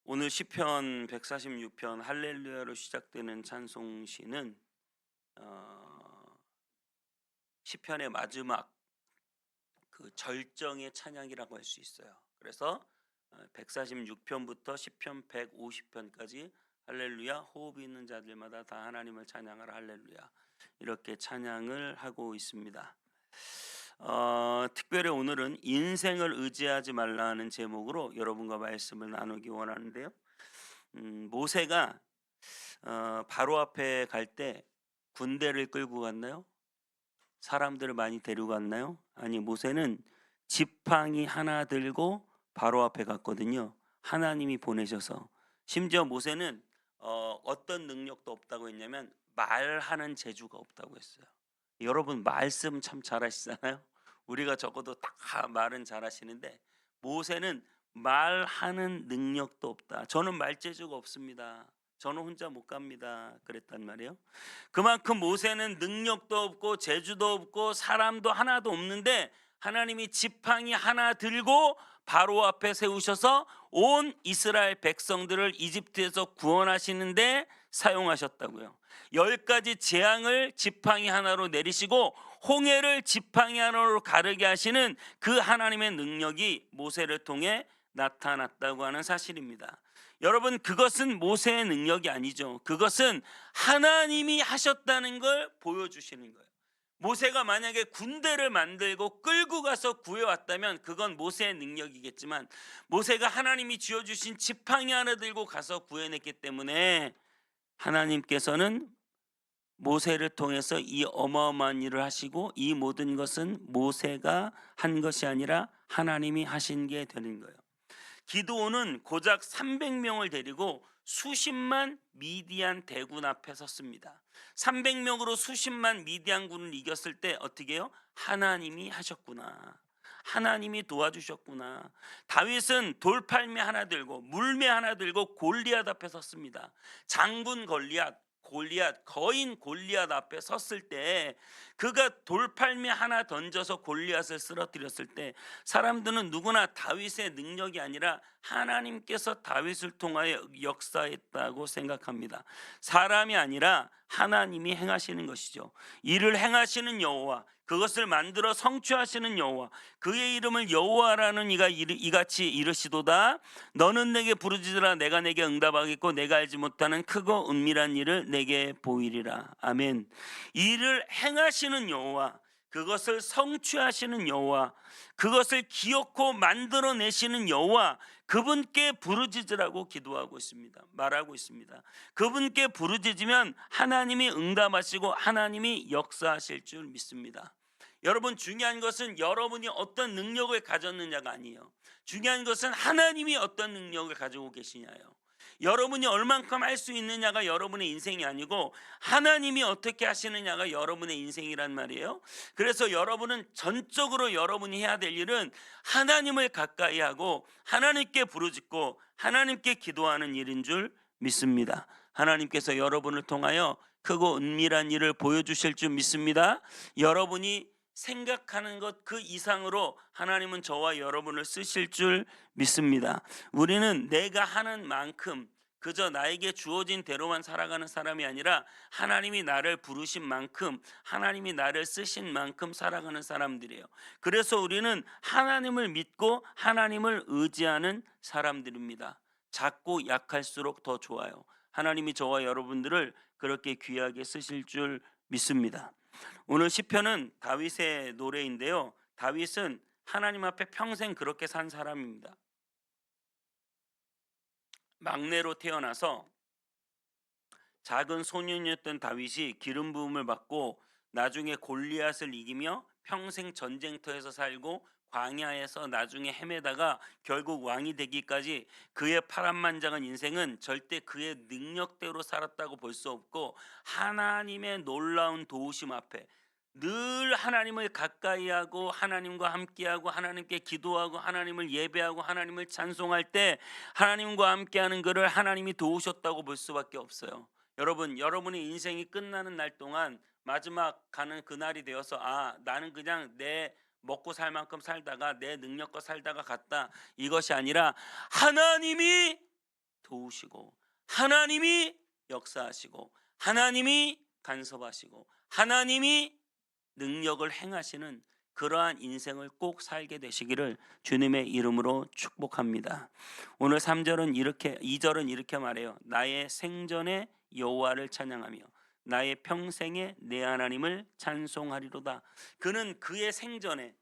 오늘 시편 146편 할렐루야로 시작되는 찬송시는 시편의 마지막 그 절정의 찬양이라고 할 수 있어요. 그래서 146편부터 시편 150편까지 할렐루야, 호흡이 있는 자들마다 다 하나님을 찬양하라 할렐루야, 이렇게 찬양을 하고 있습니다. 특별히 오늘은 인생을 의지하지 말라는 제목으로 여러분과 말씀을 나누기 원하는데요. 모세가 바로 앞에 갈 때 군대를 끌고 갔나요? 사람들을 많이 데리고 갔나요? 아니, 모세는 지팡이 하나 들고 바로 앞에 갔거든요. 하나님이 보내셔서. 심지어 모세는 어떤 능력도 없다고 했냐면 말하는 재주가 없다고 했어요. 여러분 말씀 참 잘하시잖아요. 우리가 적어도 다 말은 잘하시는데 모세는 말하는 능력도 없다. 저는 말재주가 없습니다. 저는 혼자 못 갑니다. 그랬단 말이에요. 그만큼 모세는 능력도 없고 재주도 없고 사람도 하나도 없는데 하나님이 지팡이 하나 들고 바로 앞에 세우셔서 온 이스라엘 백성들을 이집트에서 구원하시는데 사용하셨다고요. 10가지 재앙을 지팡이 하나로 내리시고 홍해를 지팡이 하나로 가르게 하시는 그 하나님의 능력이 모세를 통해 나타났다고 하는 사실입니다. 여러분, 그것은 모세의 능력이 아니죠. 그것은 하나님이 하셨다는 걸 보여주시는 거예요. 모세가 만약에 군대를 만들고 끌고 가서 구해왔다면 그건 모세의 능력이겠지만, 모세가 하나님이 쥐어주신 지팡이 하나 들고 가서 구해냈기 때문에 하나님께서는 모세를 통해서 이 어마어마한 일을 하시고, 이 모든 것은 모세가 한 것이 아니라 하나님이 하신 게 되는 거예요. 기드온은 고작 300명을 데리고 수십만 미디안 대군 앞에 섰습니다. 300명으로 수십만 미디안군을 이겼을 때 어떻게 해요? 하나님이 하셨구나, 하나님이 도와주셨구나. 다윗은 돌팔매 하나 들고 물매 하나 들고 골리앗 앞에 섰습니다. 장군 골리앗, 거인 골리앗 앞에 섰을 때, 그가 돌팔매 하나 던져서 골리앗을 쓰러뜨렸을 때 사람들은 누구나 다윗의 능력이 아니라 하나님께서 다윗을 통하여 역사했다고 생각합니다. 사람이 아니라 하나님이 행하시는 것이죠. 이를 행하시는 여호와, 그것을 만들어 성취하시는 여호와, 그의 이름을 여호와라는 이가 이같이 이르시도다. 너는 내게 부르짖으라, 내가 내게 응답하겠고 내가 알지 못하는 크고 은밀한 일을 내게 보이리라. 아멘. 이를 행하시는 여호와, 그것을 성취하시는 여호와, 그것을 기어코 만들어내시는 여호와, 그분께 부르짖으라고 기도하고 있습니다. 말하고 있습니다. 그분께 부르짖으면 하나님이 응답하시고 하나님이 역사하실 줄 믿습니다. 여러분, 중요한 것은 여러분이 어떤 능력을 가졌느냐가 아니에요. 중요한 것은 하나님이 어떤 능력을 가지고 계시냐예요. 여러분이 얼만큼 할 수 있느냐가 여러분의 인생이 아니고 하나님이 어떻게 하시느냐가 여러분의 인생이란 말이에요. 그래서 여러분은 전적으로 여러분이 해야 될 일은 하나님을 가까이 하고 하나님께 부르짖고 하나님께 기도하는 일인 줄 믿습니다. 하나님께서 여러분을 통하여 크고 은밀한 일을 보여주실 줄 믿습니다. 여러분이 생각하는 것 그 이상으로 하나님은 저와 여러분을 쓰실 줄 믿습니다. 우리는 내가 하는 만큼, 그저 나에게 주어진 대로만 살아가는 사람이 아니라 하나님이 나를 부르신 만큼, 하나님이 나를 쓰신 만큼 살아가는 사람들이에요. 그래서 우리는 하나님을 믿고 하나님을 의지하는 사람들입니다. 작고 약할수록 더 좋아요. 하나님이 저와 여러분들을 그렇게 귀하게 쓰실 줄 믿습니다. 오늘 시편은 다윗의 노래인데요. 다윗은 하나님 앞에 평생 그렇게 산 사람입니다. 막내로 태어나서 작은 소년이었던 다윗이 기름 부음을 받고 나중에 골리앗을 이기며 평생 전쟁터에서 살고 광야에서 나중에 헤매다가 결국 왕이 되기까지 그의 파란만장한 인생은 절대 그의 능력대로 살았다고 볼 수 없고, 하나님의 놀라운 도우심 앞에 늘 하나님을 가까이 하고 하나님과 함께하고 하나님께 기도하고 하나님을 예배하고 하나님을 찬송할 때 하나님과 함께하는 그를 하나님이 도우셨다고 볼 수밖에 없어요. 여러분, 여러분의 인생이 끝나는 날 동안 마지막 가는 그날이 되어서 나는 그냥 내 먹고 살 만큼 살다가 내 능력과 살다가 갔다, 이것이 아니라 하나님이 도우시고 하나님이 역사하시고 하나님이 간섭하시고 하나님이 능력을 행하시는 그러한 인생을 꼭 살게 되시기를 주님의 이름으로 축복합니다. 오늘 3절은 이렇게 2절은 이렇게 말해요. 나의 생전에 여호와를 찬양하며 나의 평생에 내 하나님을 찬송하리로다. 그는 그의 생전에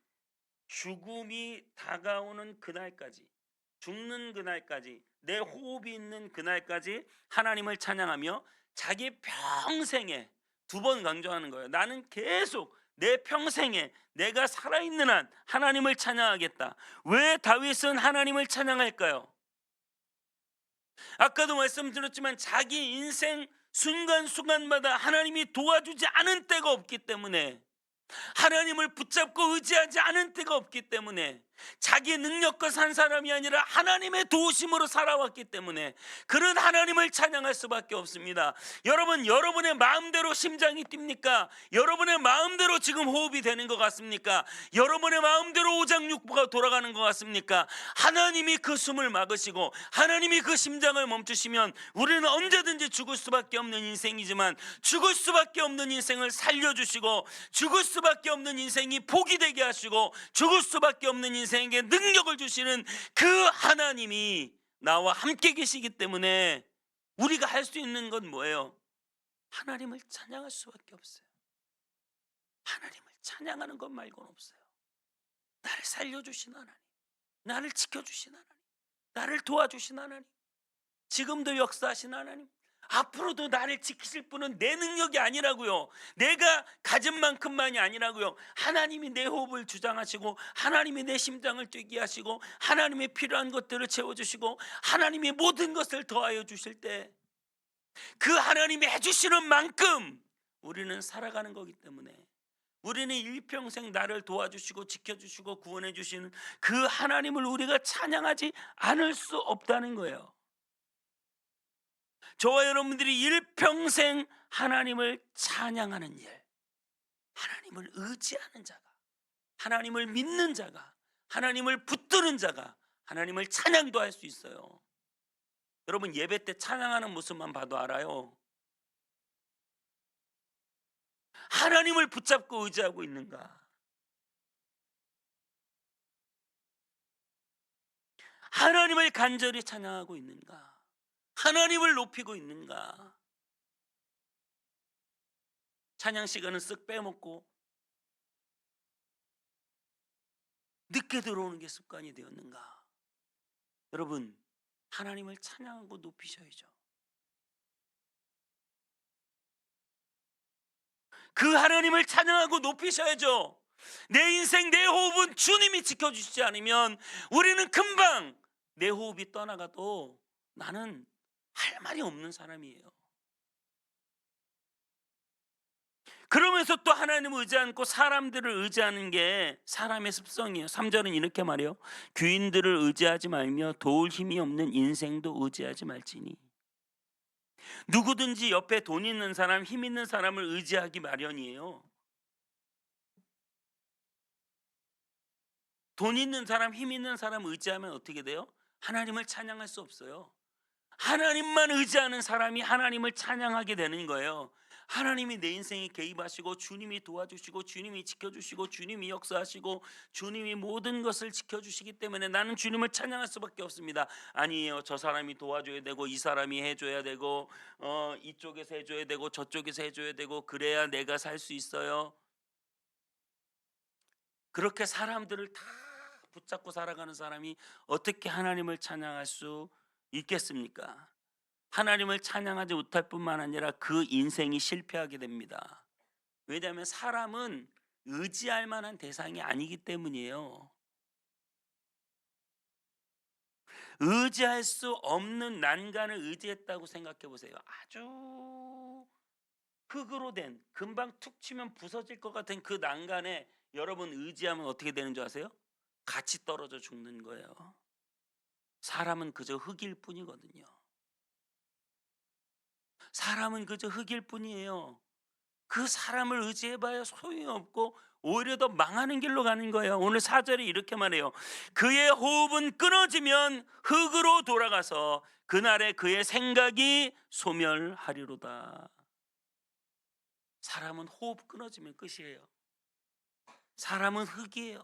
죽음이 다가오는 그날까지, 죽는 그날까지, 내 호흡이 있는 그날까지 하나님을 찬양하며 자기 평생에, 두 번 강조하는 거예요. 나는 계속 내 평생에 내가 살아있는 한 하나님을 찬양하겠다. 왜 다윗은 하나님을 찬양할까요? 아까도 말씀드렸지만 자기 인생 순간순간마다 하나님이 도와주지 않은 때가 없기 때문에, 하나님을 붙잡고 의지하지 않은 때가 없기 때문에, 자기 능력과 산 사람이 아니라 하나님의 도우심으로 살아왔기 때문에 그런 하나님을 찬양할 수밖에 없습니다. 여러분, 여러분의 마음대로 심장이 뜁니까? 여러분의 마음대로 지금 호흡이 되는 것 같습니까? 여러분의 마음대로 오장육부가 돌아가는 것 같습니까? 하나님이 그 숨을 막으시고 하나님이 그 심장을 멈추시면 우리는 언제든지 죽을 수밖에 없는 인생이지만, 죽을 수밖에 없는 인생을 살려주시고 죽을 수밖에 없는 인생이 복이 되게 하시고 죽을 수밖에 없는 인생에게 능력을 주시는 그 하나님이 나와 함께 계시기 때문에 우리가 할 수 있는 건 뭐예요? 하나님을 찬양할 수밖에 없어요. 하나님을 찬양하는 것 말고는 없어요. 나를 살려주신 하나님, 나를 지켜주신 하나님, 나를 도와주신 하나님, 지금도 역사하신 하나님, 앞으로도 나를 지키실 분은 내 능력이 아니라고요. 내가 가진 만큼만이 아니라고요. 하나님이 내 호흡을 주장하시고 하나님이 내 심장을 뛰게 하시고 하나님의 필요한 것들을 채워주시고 하나님이 모든 것을 더하여 주실 때, 그 하나님이 해주시는 만큼 우리는 살아가는 거기 때문에, 우리는 일평생 나를 도와주시고 지켜주시고 구원해 주시는 그 하나님을 우리가 찬양하지 않을 수 없다는 거예요. 저와 여러분들이 일평생 하나님을 찬양하는 일, 하나님을 의지하는 자가, 하나님을 믿는 자가, 하나님을 붙드는 자가 하나님을 찬양도 할 수 있어요. 여러분, 예배 때 찬양하는 모습만 봐도 알아요. 하나님을 붙잡고 의지하고 있는가? 하나님을 간절히 찬양하고 있는가? 하나님을 높이고 있는가? 찬양 시간은 쓱 빼먹고 늦게 들어오는 게 습관이 되었는가? 여러분, 하나님을 찬양하고 높이셔야죠. 그 하나님을 찬양하고 높이셔야죠. 내 인생, 내 호흡은 주님이 지켜주시지 않으면 우리는 금방 내 호흡이 떠나가도 나는 할 말이 없는 사람이에요. 그러면서 또 하나님을 의지 않고 사람들을 의지하는 게 사람의 습성이에요. 3절은 이렇게 말해요. 귀인들을 의지하지 말며 도울 힘이 없는 인생도 의지하지 말지니. 누구든지 옆에 돈 있는 사람, 힘 있는 사람을 의지하기 마련이에요. 돈 있는 사람, 힘 있는 사람 의지하면 어떻게 돼요? 하나님을 찬양할 수 없어요. 하나님만 의지하는 사람이 하나님을 찬양하게 되는 거예요. 하나님이 내 인생에 개입하시고 주님이 도와주시고 주님이 지켜주시고 주님이 역사하시고 주님이 모든 것을 지켜주시기 때문에 나는 주님을 찬양할 수밖에 없습니다. 아니에요, 저 사람이 도와줘야 되고 이 사람이 해줘야 되고 이쪽에서 해줘야 되고 저쪽에서 해줘야 되고 그래야 내가 살 수 있어요. 그렇게 사람들을 다 붙잡고 살아가는 사람이 어떻게 하나님을 찬양할 수 있겠습니까? 하나님을 찬양하지 못할 뿐만 아니라 그 인생이 실패하게 됩니다. 왜냐하면 사람은 의지할 만한 대상이 아니기 때문이에요. 의지할 수 없는 난간을 의지했다고 생각해 보세요. 아주 흙으로 된, 금방 툭 치면 부서질 것 같은 그 난간에 여러분 의지하면 어떻게 되는 줄 아세요? 같이 떨어져 죽는 거예요. 사람은 그저 흙일 뿐이거든요. 사람은 그저 흙일 뿐이에요. 그 사람을 의지해봐야 소용이 없고 오히려 더 망하는 길로 가는 거예요. 오늘 4절이 이렇게 말해요. 그의 호흡은 끊어지면 흙으로 돌아가서 그날에 그의 생각이 소멸하리로다. 사람은 호흡 끊어지면 끝이에요. 사람은 흙이에요.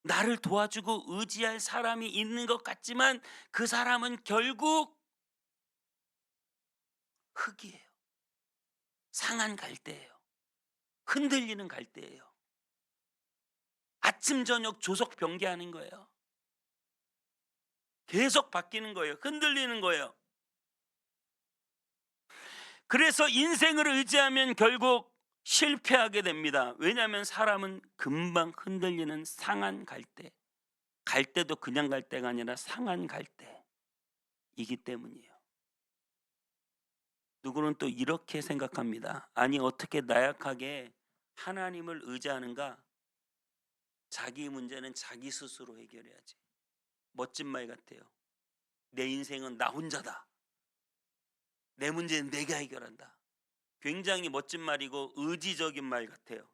나를 도와주고 의지할 사람이 있는 것 같지만 그 사람은 결국 흙이에요. 상한 갈대예요. 흔들리는 갈대예요. 아침 저녁 조석 변개하는 거예요. 계속 바뀌는 거예요. 흔들리는 거예요. 그래서 인생을 의지하면 결국 실패하게 됩니다. 왜냐하면 사람은 금방 흔들리는 상한 갈대, 갈대도 그냥 갈대가 아니라 상한 갈대이기 때문이에요. 누구는 또 이렇게 생각합니다. 아니 어떻게 나약하게 하나님을 의지하는가? 자기 문제는 자기 스스로 해결해야지. 멋진 말 같아요. 내 인생은 나 혼자다. 내 문제는 내가 해결한다. 굉장히 멋진 말이고 의지적인 말 같아요.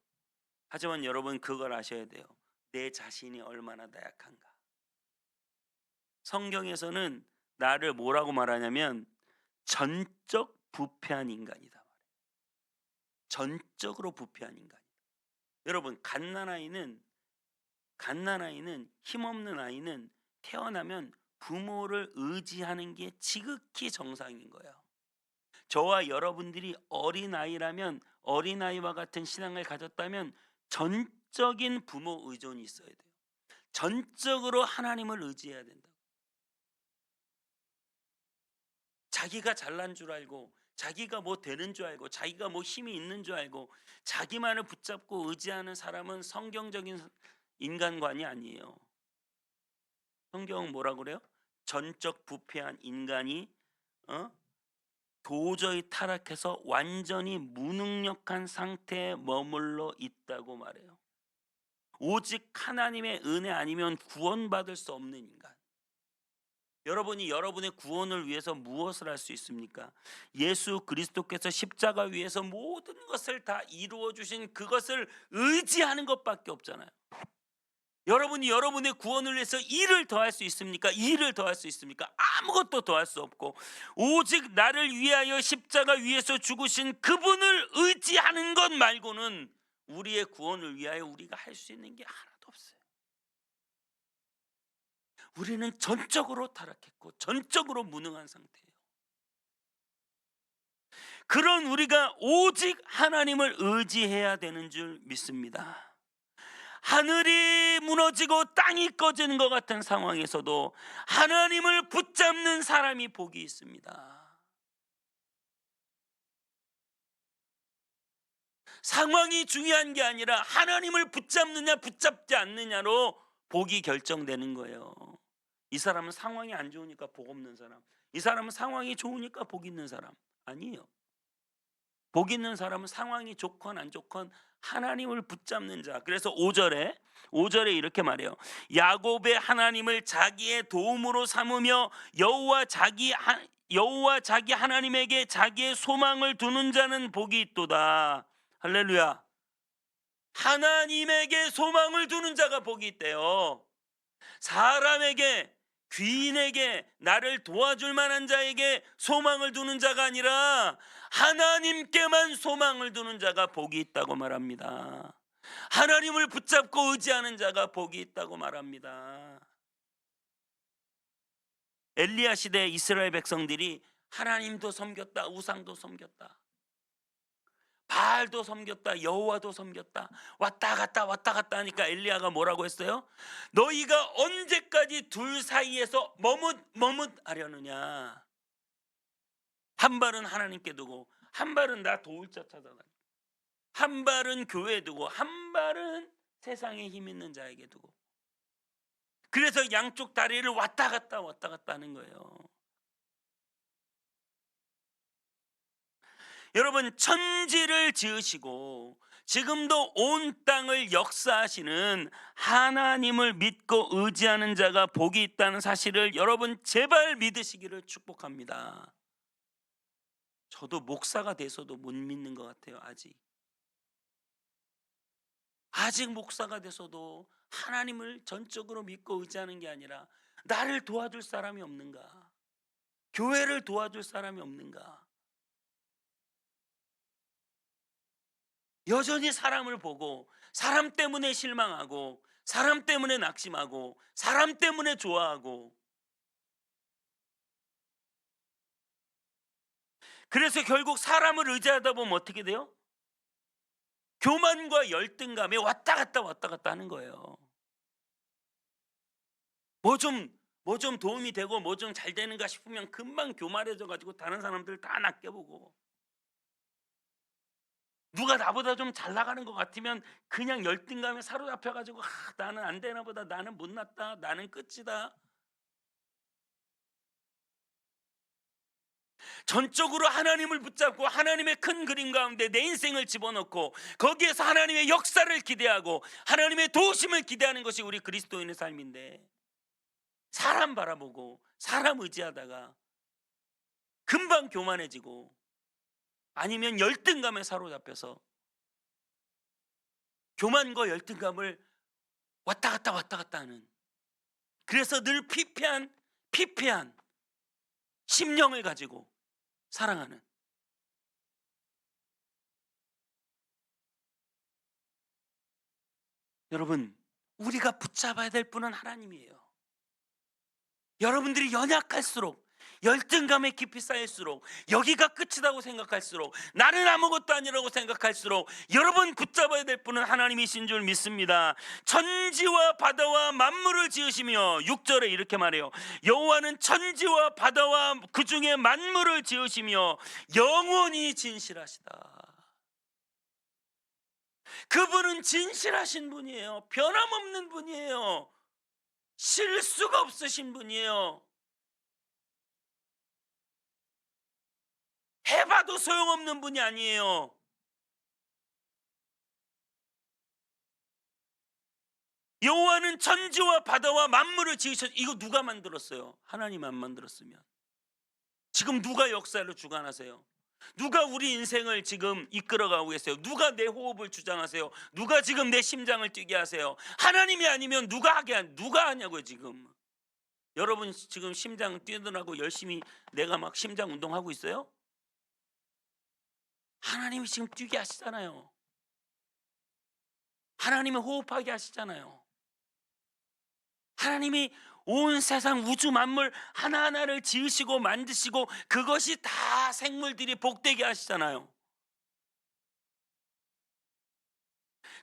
하지만 여러분 그걸 아셔야 돼요. 내 자신이 얼마나 나약한가. 성경에서는 나를 뭐라고 말하냐면 전적 부패한 인간이다. 전적으로 부패한 인간이다. 여러분 갓난아이는 힘없는 아이는 태어나면 부모를 의지하는 게 지극히 정상인 거예요. 저와 여러분들이 어린아이라면 어린아이와 같은 신앙을 가졌다면 전적인 부모 의존이 있어야 돼요. 전적으로 하나님을 의지해야 된다. 자기가 잘난 줄 알고 자기가 뭐 되는 줄 알고 자기가 뭐 힘이 있는 줄 알고 자기만을 붙잡고 의지하는 사람은 성경적인 인간관이 아니에요. 성경은 뭐라고 그래요? 전적 부패한 인간이 도저히 타락해서 완전히 무능력한 상태에 머물러 있다고 말해요. 오직 하나님의 은혜 아니면 구원받을 수 없는 인간. 여러분이 여러분의 구원을 위해서 무엇을 할 수 있습니까? 예수 그리스도께서 십자가 위에서 모든 것을 다 이루어 주신 그것을 의지하는 것밖에 없잖아요. 여러분이 여러분의 구원을 위해서 일을 더할 수 있습니까? 일을 더할 수 있습니까? 아무것도 더할 수 없고 오직 나를 위하여 십자가 위에서 죽으신 그분을 의지하는 것 말고는 우리의 구원을 위하여 우리가 할 수 있는 게 하나도 없어요. 우리는 전적으로 타락했고 전적으로 무능한 상태예요. 그런 우리가 오직 하나님을 의지해야 되는 줄 믿습니다. 하늘이 무너지고 땅이 꺼지는 것 같은 상황에서도 하나님을 붙잡는 사람이 복이 있습니다. 상황이 중요한 게 아니라 하나님을 붙잡느냐 붙잡지 않느냐로 복이 결정되는 거예요. 이 사람은 상황이 안 좋으니까 복 없는 사람, 이 사람은 상황이 좋으니까 복 있는 사람 아니에요. 복 있는 사람은 상황이 좋건 안 좋건 하나님을 붙잡는 자. 그래서 5절에 이렇게 말해요. 야곱의 하나님을 자기의 도움으로 삼으며 여호와 자기 하나님에게 자기의 소망을 두는 자는 복이 있도다. 할렐루야. 하나님에게 소망을 두는 자가 복이 있대요. 사람에게, 귀인에게, 나를 도와줄 만한 자에게 소망을 두는 자가 아니라 하나님께만 소망을 두는 자가 복이 있다고 말합니다. 하나님을 붙잡고 의지하는 자가 복이 있다고 말합니다. 엘리야 시대 이스라엘 백성들이 하나님도 섬겼다, 우상도 섬겼다, 바알도 섬겼다, 여호와도 섬겼다, 왔다 갔다 하니까 엘리야가 뭐라고 했어요? 너희가 언제까지 둘 사이에서 머뭇하려느냐. 한 발은 하나님께 두고 한 발은 나 도울 자 찾아다니고 한 발은 교회에 두고 한 발은 세상에 힘 있는 자에게 두고, 그래서 양쪽 다리를 왔다 갔다 하는 거예요. 여러분, 천지를 지으시고 지금도 온 땅을 역사하시는 하나님을 믿고 의지하는 자가 복이 있다는 사실을 여러분 제발 믿으시기를 축복합니다. 저도 목사가 돼서도 못 믿는 것 같아요. 아직 목사가 돼서도 하나님을 전적으로 믿고 의지하는 게 아니라 나를 도와줄 사람이 없는가? 교회를 도와줄 사람이 없는가? 여전히 사람을 보고 사람 때문에 실망하고 사람 때문에 낙심하고 사람 때문에 좋아하고, 그래서 결국 사람을 의지하다 보면 어떻게 돼요? 교만과 열등감에 왔다 갔다 하는 거예요. 뭐 좀 도움이 되고 뭐 좀 잘 되는가 싶으면 금방 교만해져 가지고 다른 사람들 다 낮게 보고, 누가 나보다 좀 잘 나가는 것 같으면 그냥 열등감에 사로잡혀 가지고 '아 나는 안 되나 보다. 나는 못났다. 나는 끝이다.' 전적으로 하나님을 붙잡고 하나님의 큰 그림 가운데 내 인생을 집어넣고 거기에서 하나님의 역사를 기대하고 하나님의 도우심을 기대하는 것이 우리 그리스도인의 삶인데, 사람 바라보고 사람 의지하다가 금방 교만해지고 아니면 열등감에 사로잡혀서 교만과 열등감을 왔다 갔다 하는, 그래서 늘 피폐한 심령을 가지고 사랑하는, 여러분, 우리가 붙잡아야 될 분은 하나님이에요. 여러분들이 연약할수록, 열등감에 깊이 쌓일수록, 여기가 끝이라고 생각할수록, 나는 아무것도 아니라고 생각할수록 여러분 붙잡아야 될 분은 하나님이신 줄 믿습니다. 천지와 바다와 만물을 지으시며, 6절에 이렇게 말해요. 여호와는 천지와 바다와 그 중에 만물을 지으시며 영원히 진실하시다. 그분은 진실하신 분이에요. 변함없는 분이에요. 실수가 없으신 분이에요. 해봐도 소용없는 분이 아니에요. 여호와는 천지와 바다와 만물을 지으셨. 이거 누가 만들었어요? 하나님 안 만들었으면 지금 누가 역사를 주관하세요? 누가 우리 인생을 지금 이끌어가고 계세요? 누가 내 호흡을 주장하세요? 누가 지금 내 심장을 뛰게 하세요? 하나님이 아니면 누가 하냐고요. 지금 여러분 지금 심장 뛰느라고 열심히 내가 막 심장 운동하고 있어요? 하나님이 지금 뛰게 하시잖아요. 하나님이 호흡하게 하시잖아요. 하나님이 온 세상 우주 만물 하나하나를 지으시고 만드시고 그것이 다 생물들이 복되게 하시잖아요.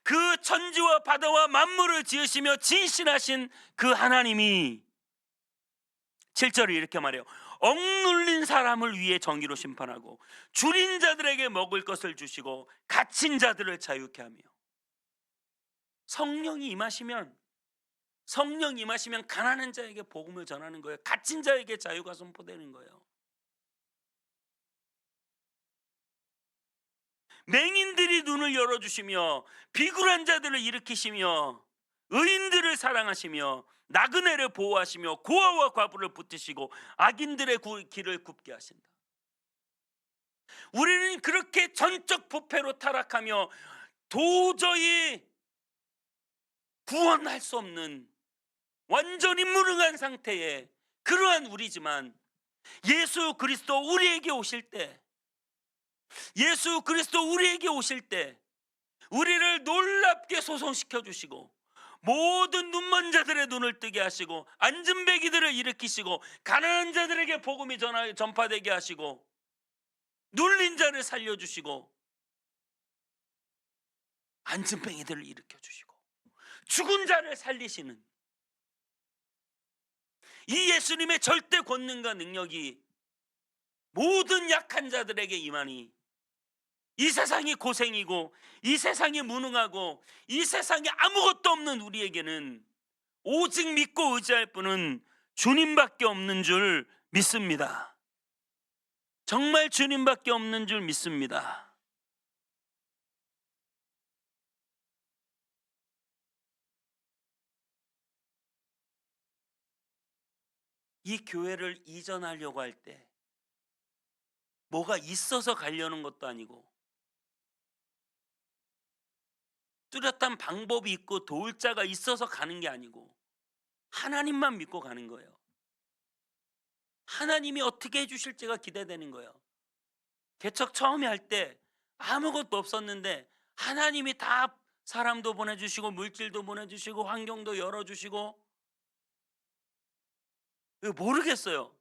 그 천지와 바다와 만물을 지으시며 진실하신 그 하나님이 7절을 이렇게 말해요. 억눌린 사람을 위해 정의로 심판하고 줄인 자들에게 먹을 것을 주시고 갇힌 자들을 자유케 하며. 성령이 임하시면 가난한 자에게 복음을 전하는 거예요. 갇힌 자에게 자유가 선포되는 거예요. 맹인들이 눈을 열어주시며 비굴한 자들을 일으키시며 의인들을 사랑하시며 나그네를 보호하시며 고아와 과부를 붙드시고 악인들의 길을 굽게 하신다. 우리는 그렇게 전적 부패로 타락하며 도저히 구원할 수 없는 완전히 무능한 상태에 그러한 우리지만, 예수 그리스도 우리에게 오실 때 우리를 놀랍게 소송시켜 주시고 모든 눈먼 자들의 눈을 뜨게 하시고 앉은배기들을 일으키시고 가난한 자들에게 복음이 전파되게 하시고 눌린 자를 살려주시고 앉은뱅이들을 일으켜 주시고 죽은 자를 살리시는 이 예수님의 절대 권능과 능력이 모든 약한 자들에게 임하니, 이 세상이 고생이고 이 세상이 무능하고 이 세상에 아무것도 없는 우리에게는 오직 믿고 의지할 분은 주님밖에 없는 줄 믿습니다. 정말 주님밖에 없는 줄 믿습니다. 이 교회를 이전하려고 할 때 뭐가 있어서 가려는 것도 아니고 뚜렷한 방법이 있고 도울 자가 있어서 가는 게 아니고 하나님만 믿고 가는 거예요. 하나님이 어떻게 해 주실지가 기대되는 거예요. 개척 처음에 할 때 아무것도 없었는데 하나님이 다 사람도 보내주시고 물질도 보내주시고 환경도 열어주시고 모르겠어요.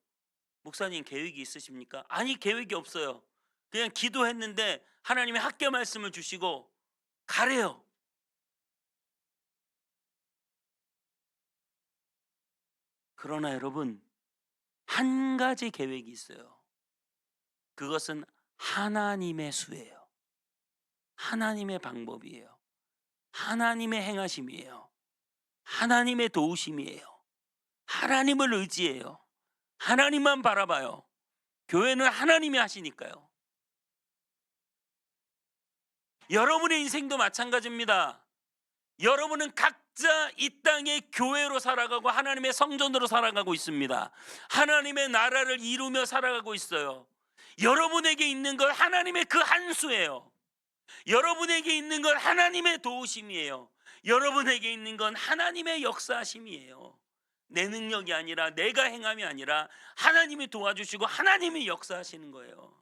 목사님 계획이 있으십니까? 아니 계획이 없어요. 그냥 기도했는데 하나님이 학교 말씀을 주시고 가래요. 그러나 여러분 한 가지 계획이 있어요. 그것은 하나님의 수예요. 하나님의 방법이에요. 하나님의 행하심이에요. 하나님의 도우심이에요. 하나님을 의지해요. 하나님만 바라봐요. 교회는 하나님이 하시니까요. 여러분의 인생도 마찬가지입니다. 여러분은 각자 이 땅의 교회로 살아가고 하나님의 성전으로 살아가고 있습니다. 하나님의 나라를 이루며 살아가고 있어요. 여러분에게 있는 건 하나님의 그 한 수예요. 여러분에게 있는 건 하나님의 도우심이에요. 여러분에게 있는 건 하나님의 역사하심이에요. 내 능력이 아니라 내가 행함이 아니라 하나님이 도와주시고 하나님이 역사하시는 거예요.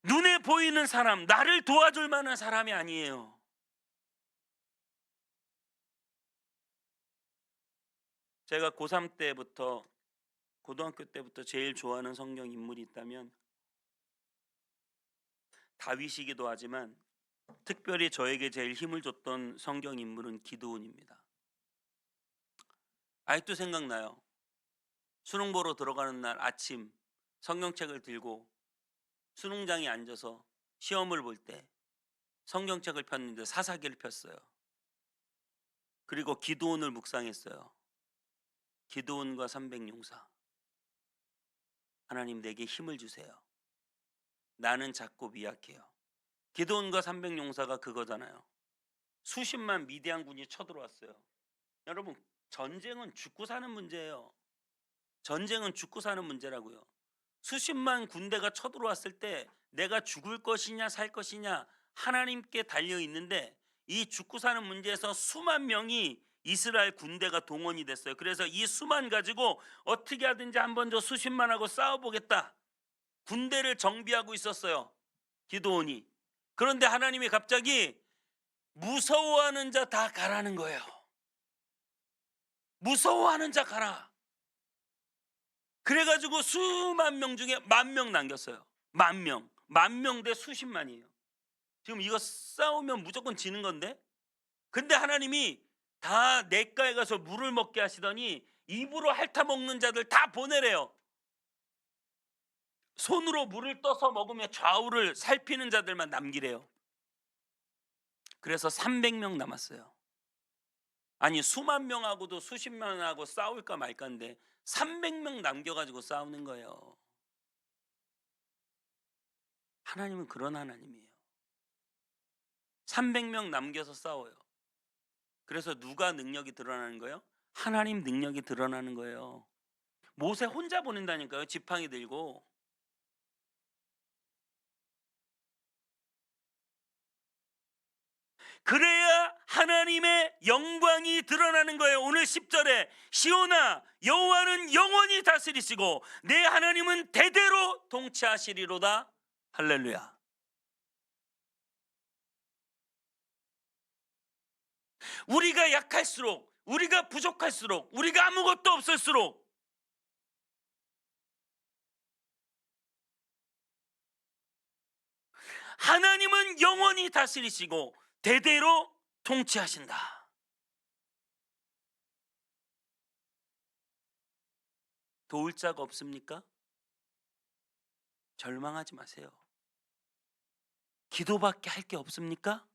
눈에 보이는 사람, 나를 도와줄 만한 사람이 아니에요. 제가 고3 때부터 고등학교 때부터 제일 좋아하는 성경 인물이 있다면 다윗이기도 하지만 특별히 저에게 제일 힘을 줬던 성경 인물은 기드온입니다. 아직도 생각나요. 수능 보러 들어가는 날 아침 성경책을 들고 수능장에 앉아서 시험을 볼 때 성경책을 폈는데 사사기를 폈어요. 그리고 기드온을 묵상했어요. 기드온과 300용사. 하나님 내게 힘을 주세요. 나는 작고 미약해요. 기드온과 300용사가 그거잖아요. 수십만 미디안군이 쳐들어왔어요. 여러분 전쟁은 죽고 사는 문제예요. 전쟁은 죽고 사는 문제라고요. 수십만 군대가 쳐들어왔을 때 내가 죽을 것이냐 살 것이냐 하나님께 달려 있는데 이 죽고 사는 문제에서 수만 명이 이스라엘 군대가 동원이 됐어요. 그래서 이 수만 가지고 어떻게 하든지 한번 저 수십만하고 싸워보겠다. 군대를 정비하고 있었어요. 기드온이. 그런데 하나님이 갑자기 무서워하는 자 다 가라는 거예요. 무서워하는 자 가라. 그래가지고 수만 명 중에 10,000명 남겼어요. 10,000명. 10,000명 대 수십만이에요. 지금 이거 싸우면 무조건 지는 건데. 근데 하나님이 다 냇가에 가서 물을 먹게 하시더니 입으로 핥아 먹는 자들 다 보내래요. 손으로 물을 떠서 먹으며 좌우를 살피는 자들만 남기래요. 그래서 300명 남았어요. 아니 수만 명하고도 수십만하고 싸울까 말까인데 300명 남겨가지고 싸우는 거예요. 하나님은 그런 하나님이에요. 300명 남겨서 싸워요. 그래서 누가 능력이 드러나는 거예요? 하나님 능력이 드러나는 거예요. 모세 혼자 보낸다니까요. 지팡이 들고. 그래야 하나님의 영광이 드러나는 거예요. 오늘 10절에 시온아 여호와는 영원히 다스리시고 내 하나님은 대대로 통치하시리로다. 할렐루야. 우리가 약할수록 우리가 부족할수록 우리가 아무것도 없을수록 하나님은 영원히 다스리시고 대대로 통치하신다. 도울 자가 없습니까? 절망하지 마세요. 기도밖에 할 게 없습니까?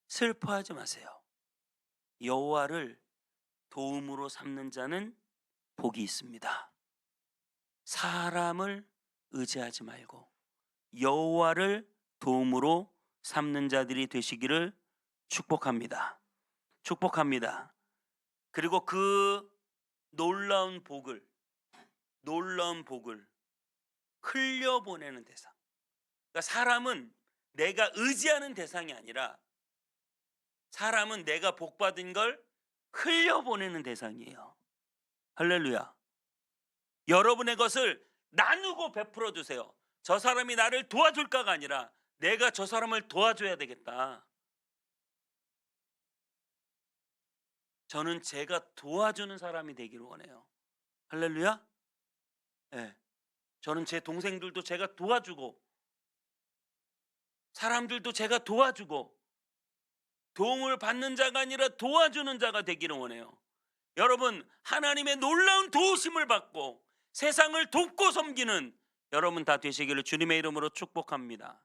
슬퍼하지 마세요. 여호와를 도움으로 삼는 자는 복이 있습니다. 사람을 의지하지 말고 여호와를 도움으로 삼는 자들이 되시기를 축복합니다. 축복합니다. 그리고 그 놀라운 복을 흘려보내는 대상. 그러니까 사람은 내가 의지하는 대상이 아니라 사람은 내가 복받은 걸 흘려보내는 대상이에요. 할렐루야. 여러분의 것을 나누고 베풀어 주세요. 저 사람이 나를 도와줄까가 아니라 내가 저 사람을 도와줘야 되겠다. 저는 제가 도와주는 사람이 되기를 원해요. 할렐루야. 네. 저는 제 동생들도 제가 도와주고 사람들도 제가 도와주고 도움을 받는 자가 아니라 도와주는 자가 되기를 원해요. 여러분, 하나님의 놀라운 도우심을 받고 세상을 돕고 섬기는 여러분 다 되시기를 주님의 이름으로 축복합니다.